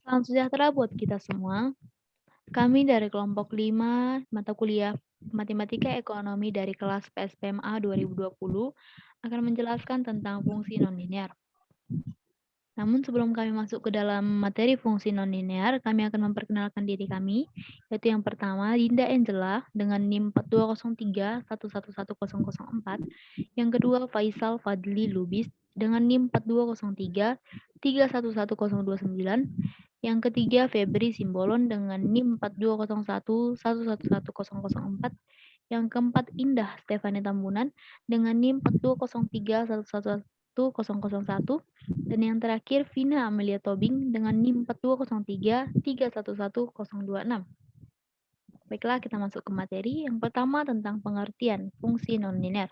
Salam sejahtera buat kita semua. Kami dari kelompok 5 mata kuliah Matematika Ekonomi dari kelas PSPMA 2020 akan menjelaskan tentang fungsi nonlinear. Namun sebelum kami masuk ke dalam materi fungsi nonlinear, kami akan memperkenalkan diri kami, yaitu yang pertama Dinda Angela dengan NIM 4203111004, yang kedua Faisal Fadli Lubis dengan NIM 4203311029, yang ketiga Febri Simbolon dengan NIM 4201111004, yang keempat Indah Stefani Tambunan dengan NIM 4203111001, dan yang terakhir Vina Amelia Tobing dengan NIM 4203311026. Baiklah, kita masuk ke materi. Yang pertama tentang pengertian fungsi nonlinear.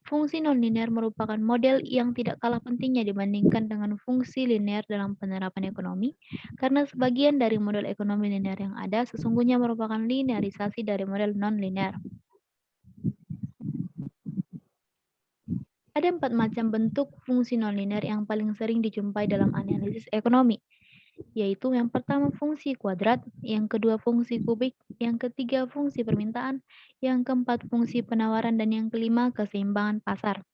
Fungsi nonlinear merupakan model yang tidak kalah pentingnya dibandingkan dengan fungsi linear dalam penerapan ekonomi, karena sebagian dari model ekonomi linear yang ada sesungguhnya merupakan linearisasi dari model non-linear. Ada 4 macam bentuk fungsi nonlinear yang paling sering dijumpai dalam analisis ekonomi, yaitu yang pertama fungsi kuadrat, yang kedua fungsi kubik, yang ketiga fungsi permintaan, yang keempat fungsi penawaran, dan yang kelima keseimbangan pasar.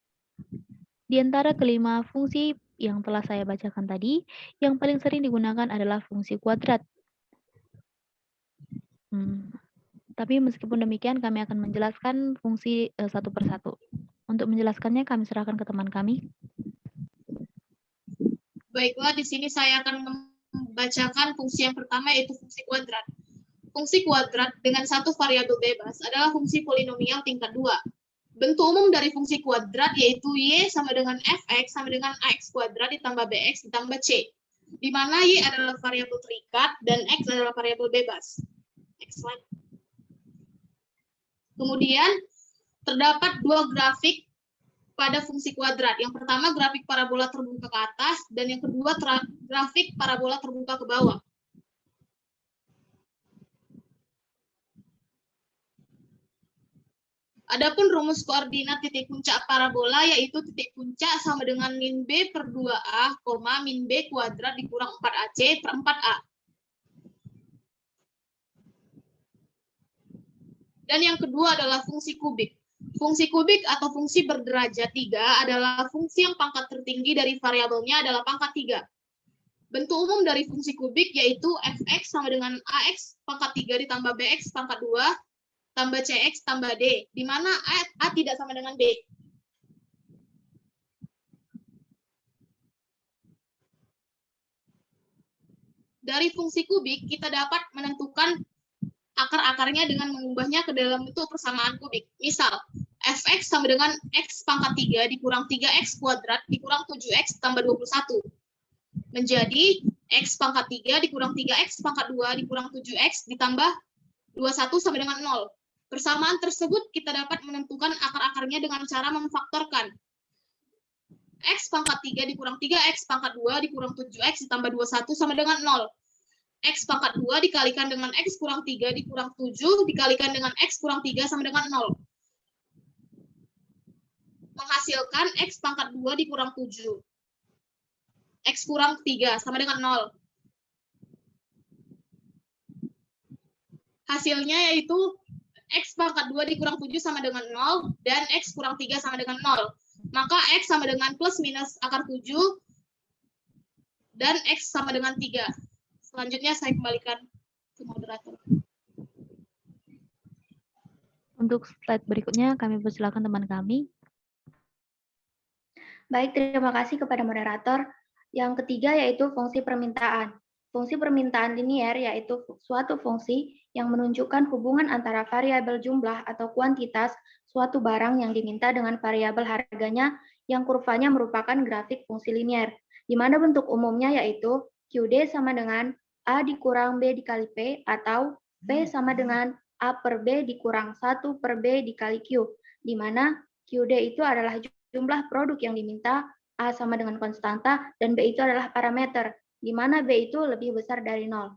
Di antara kelima fungsi yang telah saya bacakan tadi, yang paling sering digunakan adalah fungsi kuadrat. Tapi meskipun demikian, kami akan menjelaskan fungsi satu persatu. Untuk menjelaskannya, kami serahkan ke teman kami. Baiklah, di sini saya akan membacakan fungsi yang pertama, yaitu fungsi kuadrat. Fungsi kuadrat dengan satu variabel bebas adalah fungsi polinomial tingkat 2. Bentuk umum dari fungsi kuadrat yaitu Y sama dengan Fx sama dengan Ax kuadrat ditambah Bx ditambah C, di mana Y adalah variabel terikat dan X adalah variabel bebas. Next slide. Kemudian, terdapat dua grafik pada fungsi kuadrat. Yang pertama grafik parabola terbuka ke atas dan yang kedua grafik parabola terbuka ke bawah. Adapun rumus koordinat titik puncak parabola yaitu titik puncak sama dengan min B per 2A, min B kuadrat dikurang 4AC per 4A. Dan yang kedua adalah fungsi kubik. Fungsi kubik atau fungsi berderajat 3 adalah fungsi yang pangkat tertinggi dari variabelnya adalah pangkat 3. Bentuk umum dari fungsi kubik yaitu Fx sama dengan Ax pangkat 3 ditambah Bx pangkat 2 tambah Cx tambah D, di mana A tidak sama dengan B. Dari fungsi kubik, kita dapat menentukan akar-akarnya dengan mengubahnya ke dalam bentuk persamaan kubik. Misal, Fx sama dengan X pangkat 3 dikurang 3X kuadrat dikurang 7X tambah 21. Menjadi X pangkat 3 dikurang 3X pangkat 2 dikurang 7X ditambah 21 sama dengan 0. Persamaan tersebut kita dapat menentukan akar-akarnya dengan cara memfaktorkan. X pangkat 3 dikurang 3X pangkat 2 dikurang 7X ditambah 21 sama dengan 0. X pangkat 2 dikalikan dengan X kurang 3 dikurang 7 dikalikan dengan X kurang 3 sama dengan 0. Menghasilkan X pangkat 2 dikurang 7. X kurang 3 sama dengan 0. Hasilnya yaitu X pangkat 2 dikurang 7 sama dengan 0, dan X kurang 3 sama dengan 0. Maka X sama dengan plus minus akar 7, dan X sama dengan 3. Selanjutnya saya kembalikan ke moderator. Untuk slide berikutnya, kami persilakan teman kami. Baik, terima kasih kepada moderator. Yang ketiga yaitu fungsi permintaan. Fungsi permintaan linier yaitu suatu fungsi yang menunjukkan hubungan antara variabel jumlah atau kuantitas suatu barang yang diminta dengan variabel harganya yang kurvanya merupakan grafik fungsi linier, di mana bentuk umumnya yaitu QD sama dengan A dikurang B dikali P atau P sama dengan A per B dikurang 1 per B dikali Q, di mana QD itu adalah jumlah produk yang diminta, A sama dengan konstanta, dan B itu adalah parameter, di mana B itu lebih besar dari 0.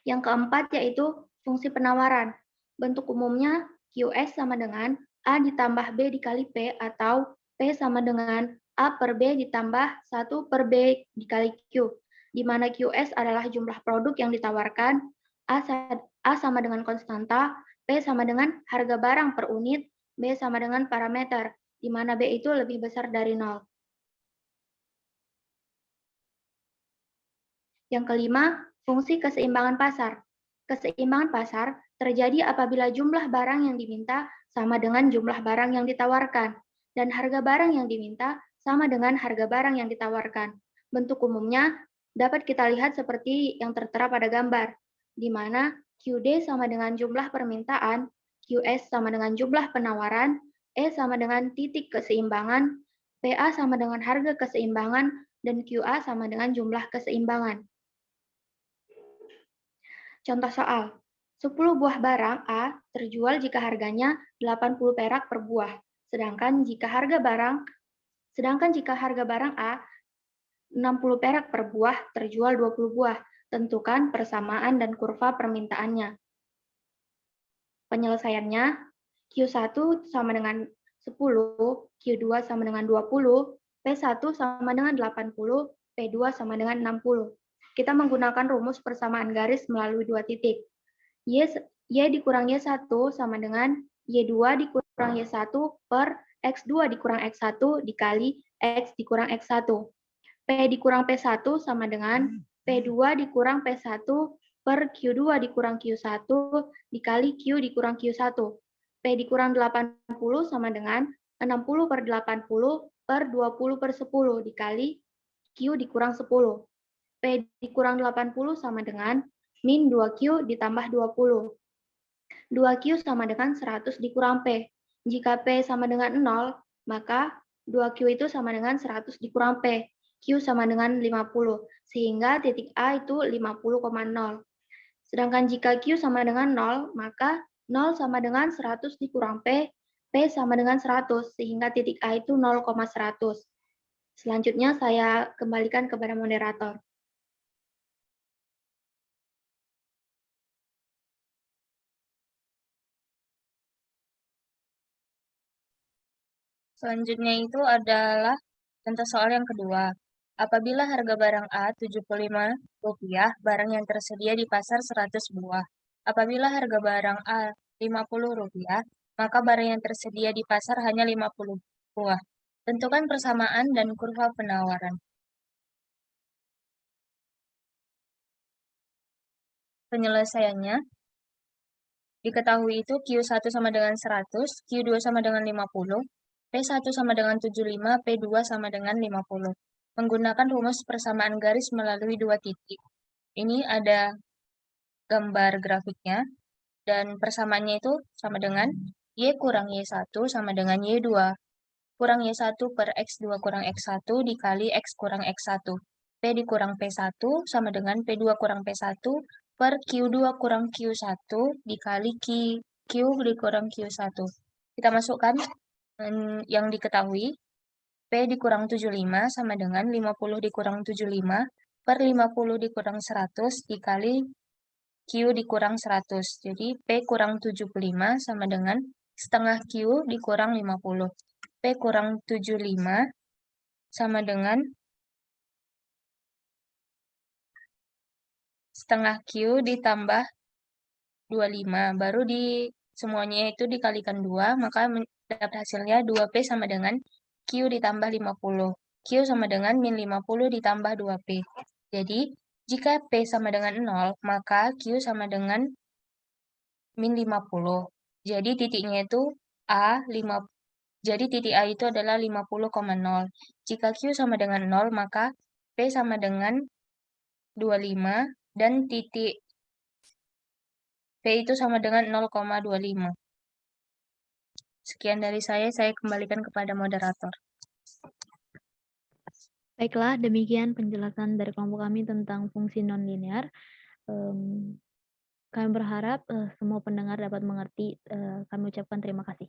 Yang keempat yaitu fungsi penawaran. Bentuk umumnya QS sama dengan A ditambah B dikali P atau P sama dengan A per B ditambah 1 per B dikali Q, di mana QS adalah jumlah produk yang ditawarkan, A sama dengan konstanta, P sama dengan harga barang per unit, B sama dengan parameter, di mana B itu lebih besar dari 0. Yang kelima, fungsi keseimbangan pasar. Keseimbangan pasar terjadi apabila jumlah barang yang diminta sama dengan jumlah barang yang ditawarkan, dan harga barang yang diminta sama dengan harga barang yang ditawarkan. Bentuk umumnya dapat kita lihat seperti yang tertera pada gambar, di mana QD sama dengan jumlah permintaan, QS sama dengan jumlah penawaran, E sama dengan titik keseimbangan, PA sama dengan harga keseimbangan, dan QA sama dengan jumlah keseimbangan. Contoh soal, 10 buah barang A terjual jika harganya 80 perak per buah, sedangkan jika harga barang A 60 perak per buah terjual 20 buah. Tentukan persamaan dan kurva permintaannya. Penyelesaiannya, Q1 sama dengan 10, Q2 sama dengan 20, P1 sama dengan 80, P2 sama dengan 60. Kita menggunakan rumus persamaan garis melalui dua titik. Y dikurang Y1 sama dengan Y2 dikurang Y1 per X2 dikurang X1 dikali X dikurang X1. P dikurang P1 sama dengan P2 dikurang P1 per Q2 dikurang Q1 dikali Q dikurang Q1. P dikurang 80 sama dengan 60 per 80 per 20 per 10 dikali Q dikurang 10. P dikurang 80 sama dengan min 2Q ditambah 20. 2Q sama dengan 100 dikurang P. Jika P sama dengan 0, maka 2Q itu sama dengan 100 dikurang P. Q sama dengan 50, sehingga titik A itu 50,0. Sedangkan jika Q sama dengan 0, maka 0 sama dengan 100 dikurang P sama dengan 100, sehingga titik A itu 0,100. Selanjutnya saya kembalikan kepada moderator. Selanjutnya itu adalah contoh soal yang kedua. Apabila harga barang A Rp75, barang yang tersedia di pasar 100 buah. Apabila harga barang A Rp50, maka barang yang tersedia di pasar hanya 50 buah. Tentukan persamaan dan kurva penawaran. Penyelesaiannya, diketahui itu Q1 sama dengan 100, Q2 sama dengan 50, P1 sama dengan 75, P2 sama dengan 50. Menggunakan rumus persamaan garis melalui dua titik. Ini ada gambar grafiknya, dan persamaannya itu sama dengan Y kurang Y1 sama dengan Y2 kurang Y1 per X2 kurang X1 dikali X kurang X1. P dikurang P1 sama dengan P2 kurang P1 per Q2 kurang Q1 dikali Q dikurang Q1. Kita masukkan yang diketahui. P dikurang 75 sama dengan 50 dikurang 75 per 50 dikurang 100 dikali Q dikurang 100. Jadi P kurang 75 sama dengan setengah Q dikurang 50. P kurang 75 sama dengan setengah Q ditambah 25. Baru di semuanya itu dikalikan 2, maka dapat hasilnya 2P sama dengan Q ditambah 50. Q sama dengan min 50 ditambah 2P. Jadi, jika P sama dengan 0, maka Q sama dengan min 50. Jadi, titiknya itu A5. Jadi, titik A itu adalah 50,0. Jika Q sama dengan 0, maka P sama dengan 25, dan titik P itu sama dengan 0,25. Sekian dari saya kembalikan kepada moderator. Baiklah, demikian penjelasan dari kelompok kami tentang fungsi nonlinear. Kami berharap semua pendengar dapat mengerti. Kami ucapkan terima kasih.